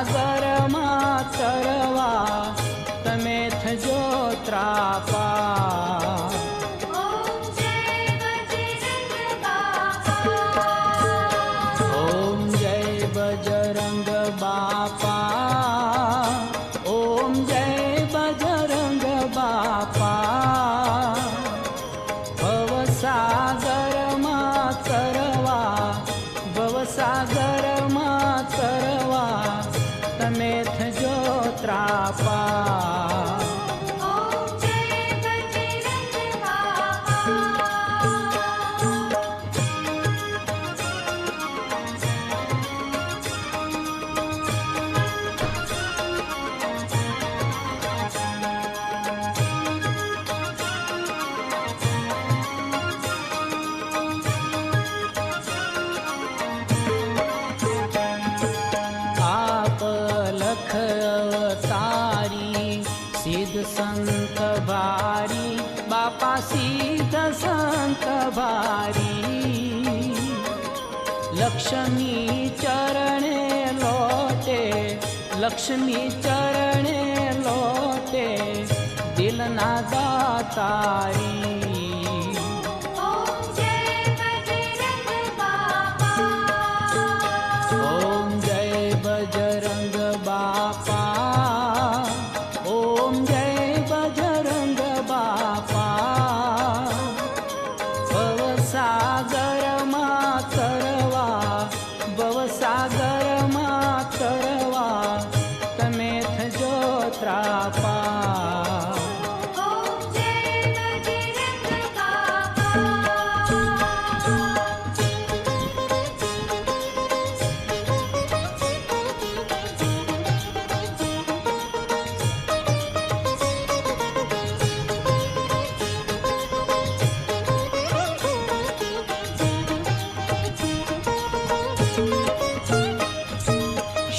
ભવસાગરમાં તરવા તમે થજો ત્રાપા. ઓમ જય બજરંગ બાપા, ઓમ જય બજરંગ બાપા. ભવસાગરમાં તરવા, ભવસાગરમાં તરવા તમે થજો ત્રાપા. સિદ્ધ સંત ભારી બાપા, સિદ્ધ સંત ભારી. લક્ષ્મી ચરણે લોટે, લક્ષ્મી ચરણે લોટે દિલના દાતારી. ઓમ જય બજરંગ બાપા, ઓમ જય બજરંગ બાપા. ભવસાગરમાં તરવા, ભવસાગરમાં તરવા તમે થજો ત્રાપા.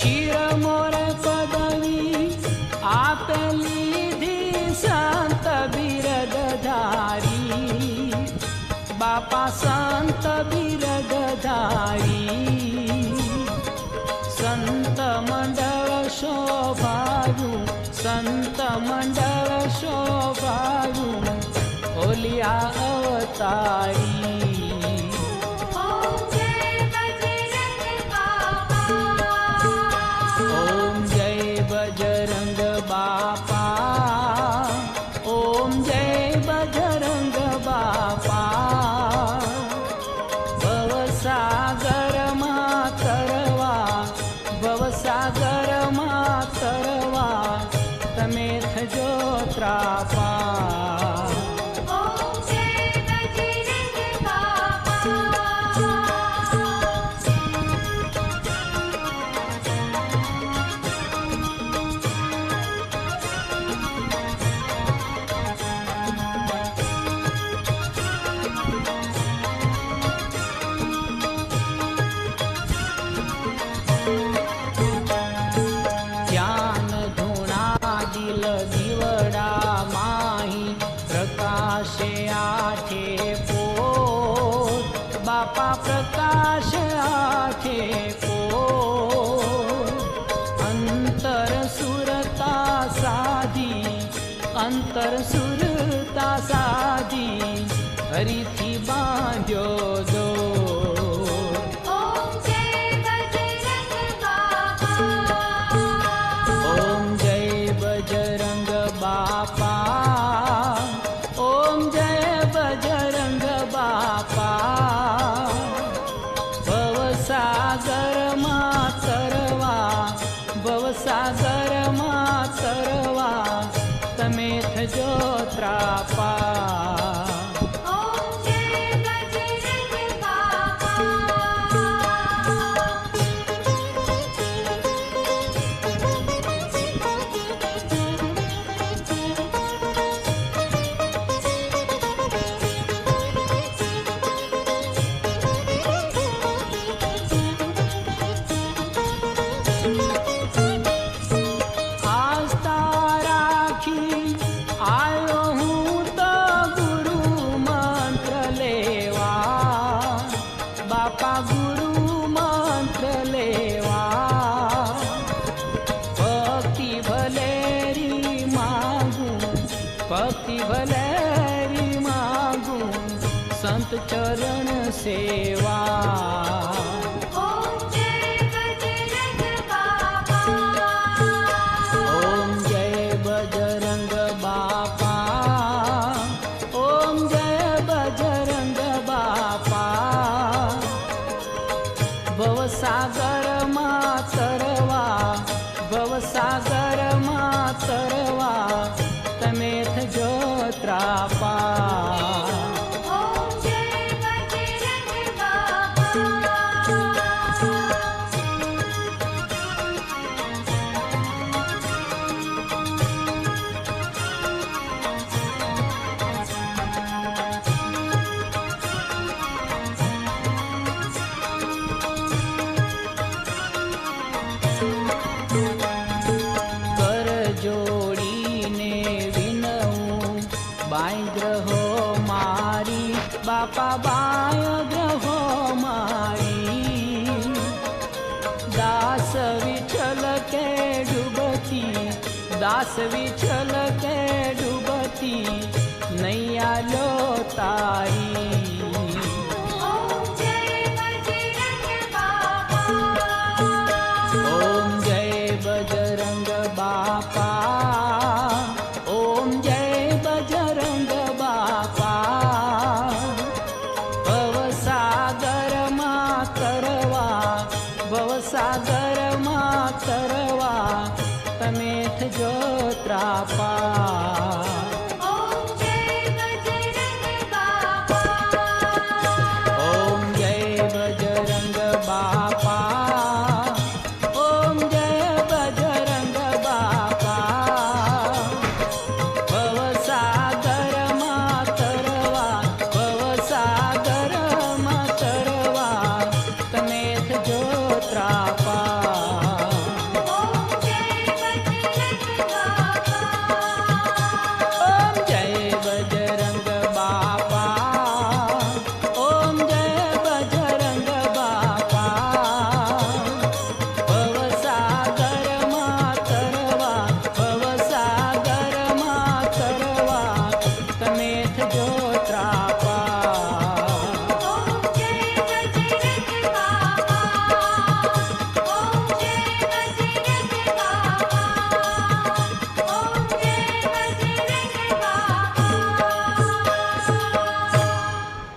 શિરમોર પદવી આપેલી ધી સંત બિરદધારી બાપા, સંત બિરદધારી. સંત મંડળ શોભાયું, સંત મંડળ શોભાયું ઓલિયા અવતારી. બજરંગ બાપા, ઓમ જય બજરંગ બાપા. ભવસાગરમાં તરવા, ભવસાગરમાં તરવા તમે થજો ત્રાપા. બાપા પ્રકાશ આઠે પોર. અંતર સુરતા સાધી, અંતર સુરતા સાધી હરિથી બાંધ્યો દોર. ઓમ જય બજરંગ બાપા, ઓમ જય બજરંગ બાપા. ભવસાગરમાં તરવા, ભવસાગરમાં તરવા તમે થજો ત્રાપા. वासवी छलके डूबती नैया लो तारी। ओम जय बजरंग बापा। ओम जय बजरंग बापा। ओम जय बजरंग बापा। भवसागर मा तरवा, भवसागर मा तरवा, તમે થજો ત્રાપા।